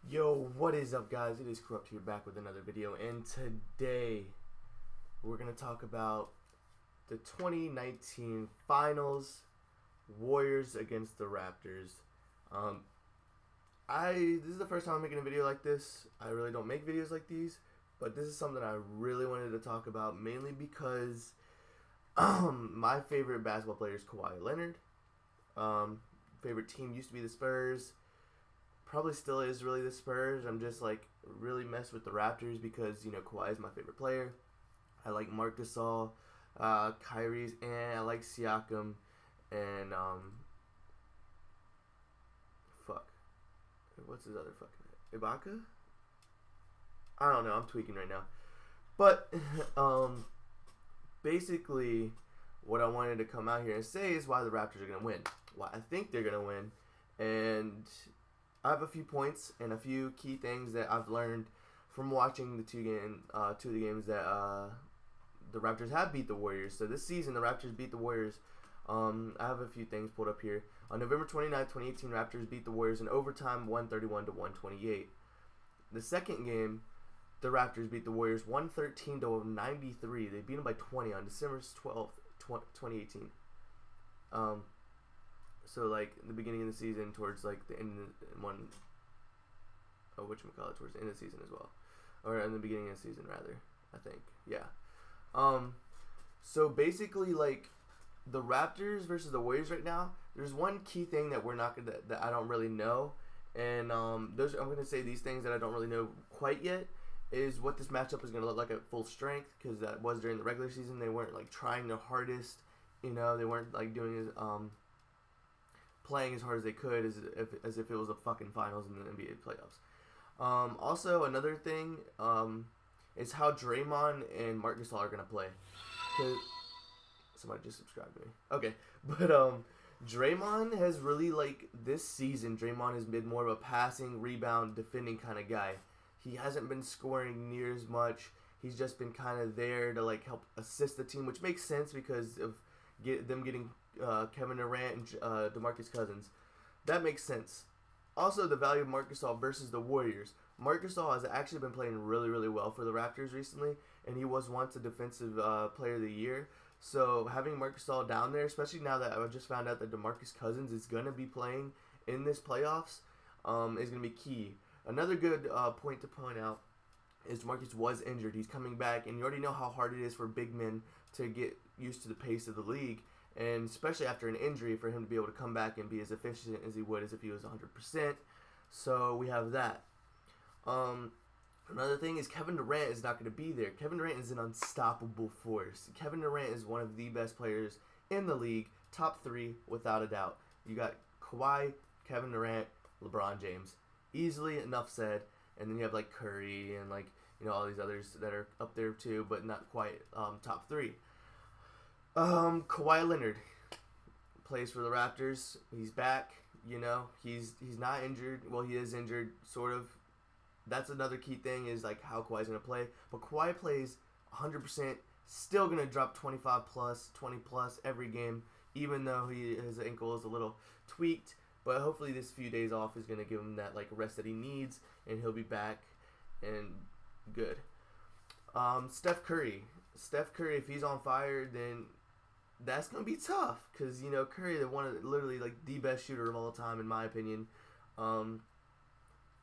Yo, what is up, guys? It is Corrupt here, back with another video, and today we're gonna talk about the 2019 Finals, Warriors against the Raptors. Um, this is the first time I'm making a video like this. I really don't make videos like these, but this is something I really wanted to talk about, mainly because my favorite basketball player is Kawhi Leonard. Favorite team used to be the Spurs. Probably still is really the Spurs. I'm just like really messed with the Raptors because Kawhi is my favorite player. I like Marc Gasol, Kyrie's, and I like Siakam, and what's his other fucking name? Ibaka? I don't know. I'm tweaking right now, but basically, what I wanted to come out here and say is why the Raptors are gonna win. Why I think they're gonna win, and I have a few points and a few key things that I've learned from watching the two of the games that the Raptors have beat the Warriors. So this season, the Raptors beat the Warriors. I have a few things pulled up here. On November 29, 2018, Raptors beat the Warriors in overtime, 131-128. The second game, the Raptors beat the Warriors 113-93. They beat them by 20 on December 12th, 2018. So like the beginning of the season, towards like the end of towards the end of the season as well, or in the beginning of the season rather, I think. Yeah. So basically, like the Raptors versus the Warriors right now, there's one key thing that that I don't really know, and I'm gonna say these things that I don't really know quite yet is what this matchup is gonna look like at full strength, because that was during the regular season. They weren't like trying their hardest, they weren't like doing playing as hard as they could, as if it was a fucking finals in the NBA playoffs. Also, another thing is how Draymond and Marc Gasol are gonna play. Cause somebody just subscribed to me. Okay, but Draymond has really, like, this season, Draymond has been more of a passing, rebound, defending kind of guy. He hasn't been scoring near as much. He's just been kind of there to like help assist the team, which makes sense because of them getting Kevin Durant and DeMarcus Cousins. That makes sense. Also, the value of Marc Gasol versus the Warriors. Marc Gasol has actually been playing really, really well for the Raptors recently, and he was once a defensive player of the year. So having Marc Gasol down there, especially now that I just found out that DeMarcus Cousins is going to be playing in this playoffs, is going to be key. Another good point to point out is DeMarcus was injured. He's coming back, and you already know how hard it is for big men to get used to the pace of the league, and especially after an injury, for him to be able to come back and be as efficient as he would as if he was 100%. So we have that. Another thing is Kevin Durant is not going to be there. Kevin Durant is an unstoppable force. Kevin Durant is one of the best players in the league, top 3 without a doubt. You got Kawhi, Kevin Durant, LeBron James. Easily, enough said. And then you have like Curry and like all these others that are up there too, but not quite top 3. Kawhi Leonard plays for the Raptors. He's back. He's not injured. Well, he is injured, sort of. That's another key thing is like how Kawhi's gonna play. But Kawhi plays 100%. Still gonna drop 25 plus, 20 plus every game, even though his ankle is a little tweaked. But hopefully this few days off is gonna give him that like rest that he needs, and he'll be back and good. Steph Curry, if he's on fire, then that's gonna be tough because Curry, literally like the best shooter of all time in my opinion.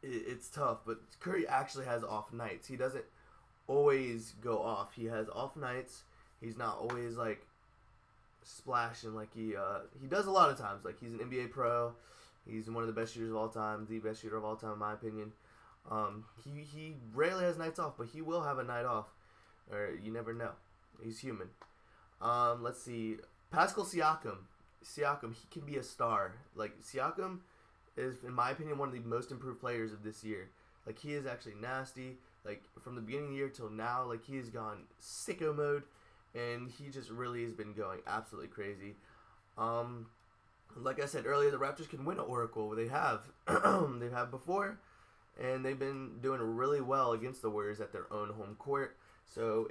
It's tough, but Curry actually has off nights. He doesn't always go off. He has off nights. He's not always like splashing like he does a lot of times. Like he's an NBA pro. He's one of the best shooters of all time, the best shooter of all time in my opinion. He rarely has nights off, but he will have a night off, or you never know. He's human. Let's see. Pascal Siakam. He can be a star. Like Siakam is, in my opinion, one of the most improved players of this year. Like he is actually nasty. Like from the beginning of the year till now, like he has gone sicko mode, and he just really has been going absolutely crazy. Like I said earlier, the Raptors can win at Oracle. They have. They've had before, and they've been doing really well against the Warriors at their own home court. So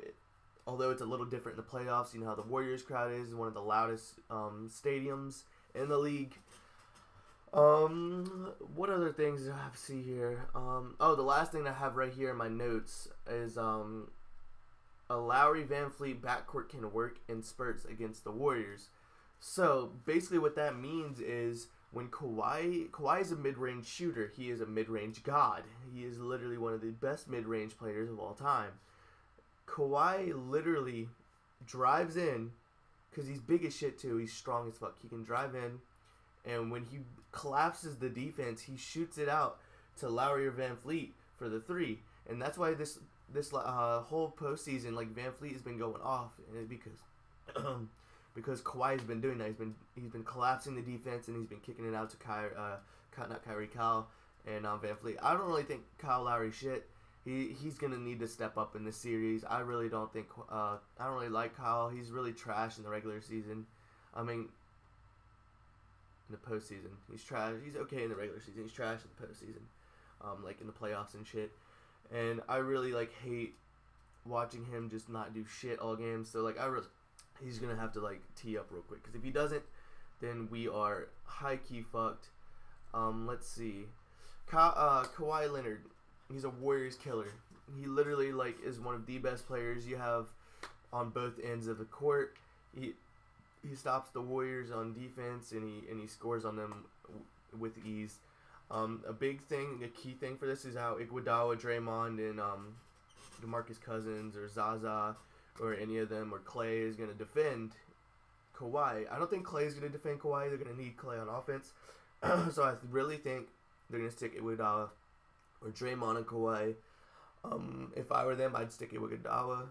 although it's a little different in the playoffs, how the Warriors crowd is one of the loudest stadiums in the league. What other things do I have to see here? Oh, the last thing I have right here in my notes is a Lowry Van Fleet backcourt can work in spurts against the Warriors. So basically, what that means is when Kawhi is a mid-range shooter. He is a mid-range god. He is literally one of the best mid-range players of all time. Kawhi literally drives in because he's big as shit too. He's strong as fuck. He can drive in, and when he collapses the defense, he shoots it out to Lowry or Van Fleet for the three. And that's why this whole postseason, like, Van Fleet has been going off, and because Kawhi's been doing that. He's been collapsing the defense, and he's been kicking it out to Kyle and Van Fleet. I don't really think Kyle Lowry shit. He's gonna need to step up in this series. I really don't think. I don't really like Kyle. He's really trash in the regular season. I mean, in the postseason, he's trash. He's okay in the regular season. He's trash in the postseason, like in the playoffs and shit. And I really like hate watching him just not do shit all game. So like he's gonna have to like tee up real quick, because if he doesn't, then we are high key fucked. Let's see, Kawhi Leonard. He's a Warriors killer. He literally like is one of the best players you have on both ends of the court. He stops the Warriors on defense, and he scores on them with ease. A key thing for this is how Iguodala, Draymond, and DeMarcus Cousins or Zaza or any of them or Clay is going to defend Kawhi. I don't think Clay is going to defend Kawhi. They're going to need Clay on offense. So I really think they're going to stick Iguodala or Draymond and Kawhi. If I were them, I'd stick Iguodala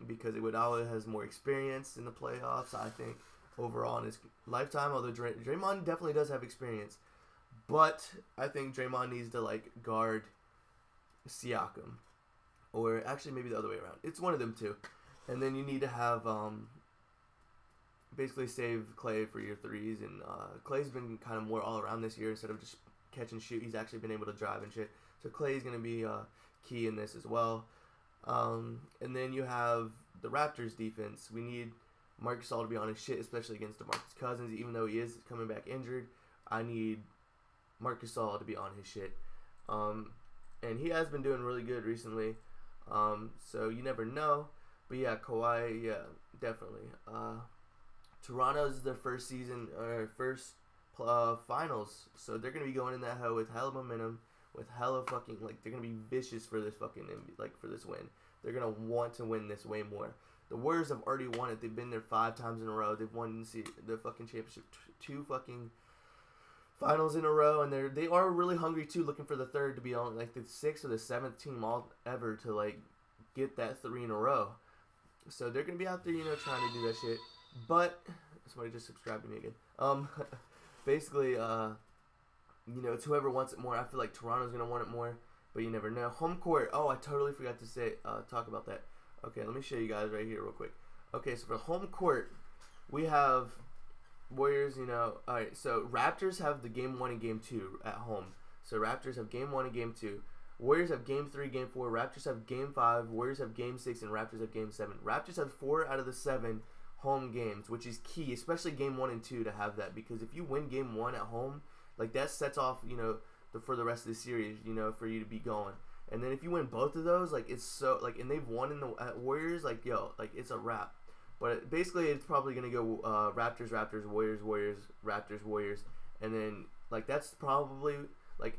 because Iguodala has more experience in the playoffs, I think, overall in his lifetime. Although Draymond definitely does have experience. But I think Draymond needs to like guard Siakam. Or actually maybe the other way around. It's one of them two. And then you need to have basically save Clay for your threes. And Clay's been kind of more all around this year instead of just catch and shoot. He's actually been able to drive and shit. So Clay's going to be key in this as well. And then you have the Raptors defense. We need Marc Gasol to be on his shit, especially against DeMarcus Cousins. Even though he is coming back injured, I need Marc Gasol to be on his shit. And he has been doing really good recently. So you never know. But yeah, Kawhi, yeah, definitely. Toronto's their first finals. So they're going to be going in that hell with hella momentum, with hella fucking, like, they're going to be vicious for this fucking, like, for this win. They're going to want to win this way more. The Warriors have already won it. They've been there 5 times in a row. They've won the fucking championship 2 fucking finals in a row, and they are really hungry too, looking for the third to be on like the 6th or the 7th team all ever to like get that 3 in a row. So they're gonna be out there, trying to do that shit. But somebody just subscribed to me again. Basically, it's whoever wants it more. I feel like Toronto's gonna want it more, but you never know. Home court. Oh, I totally forgot to talk about that. Okay, let me show you guys right here real quick. Okay, so for home court, we have Warriors, alright, so Raptors have the game 1 and game 2 at home. So Raptors have game 1 and game 2. Warriors have game 3, game 4. Raptors have game 5. Warriors have game 6, and Raptors have game 7. Raptors have 4 out of the 7 home games, which is key, especially game 1 and 2 to have that. Because if you win game 1 at home, like that sets off, for the rest of the series, for you to be going. And then if you win both of those, like it's so, like, and they've won in the Warriors, like, yo, like it's a wrap. But basically, it's probably going to go Raptors, Warriors, Raptors, Warriors. And then, like, that's probably, like,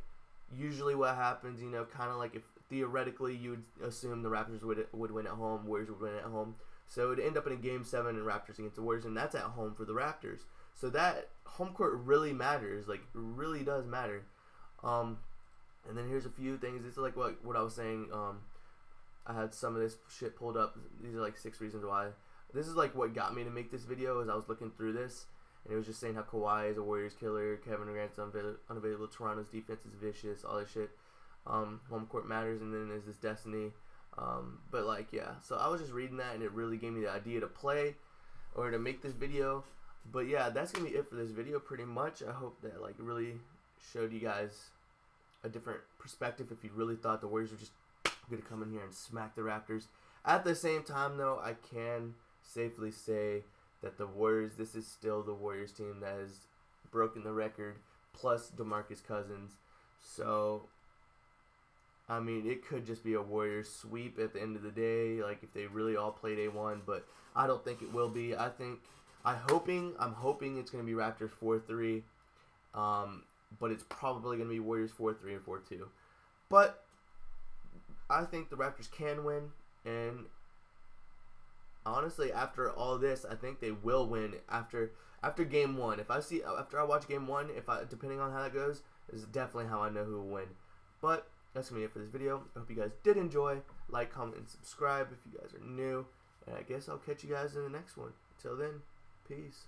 usually what happens, kind of like if theoretically you would assume the Raptors would win at home, Warriors would win at home. So it would end up in a game 7 and Raptors against the Warriors, and that's at home for the Raptors. So that home court really matters, like, really does matter. And then here's a few things. This is like what I was saying. I had some of this shit pulled up. These are like 6 reasons why. This is like what got me to make this video, as I was looking through this, and it was just saying how Kawhi is a Warriors killer, Kevin Durant's unavailable, Toronto's defense is vicious, all this shit. Home court matters, and then there's this destiny. But like, yeah, so I was just reading that, and it really gave me the idea to play or to make this video. But yeah, that's gonna be it for this video pretty much. I hope that like really showed you guys a different perspective if you really thought the Warriors were just gonna come in here and smack the Raptors. At the same time though, I can safely say that the Warriors, this is still the Warriors team that has broken the record plus DeMarcus Cousins. So, I mean, it could just be a Warriors sweep at the end of the day, like if they really all played A1, but I don't think it will be. I'm hoping it's going to be Raptors 4-3, but it's probably going to be Warriors 4-3 and 4-2. But I think the Raptors can win, and honestly, after all this, I think they will win after game one. After I watch game one, depending on how that goes, is definitely how I know who will win. But that's gonna be it for this video. I hope you guys did enjoy. Like, comment, and subscribe if you guys are new. And I guess I'll catch you guys in the next one. Until then, peace.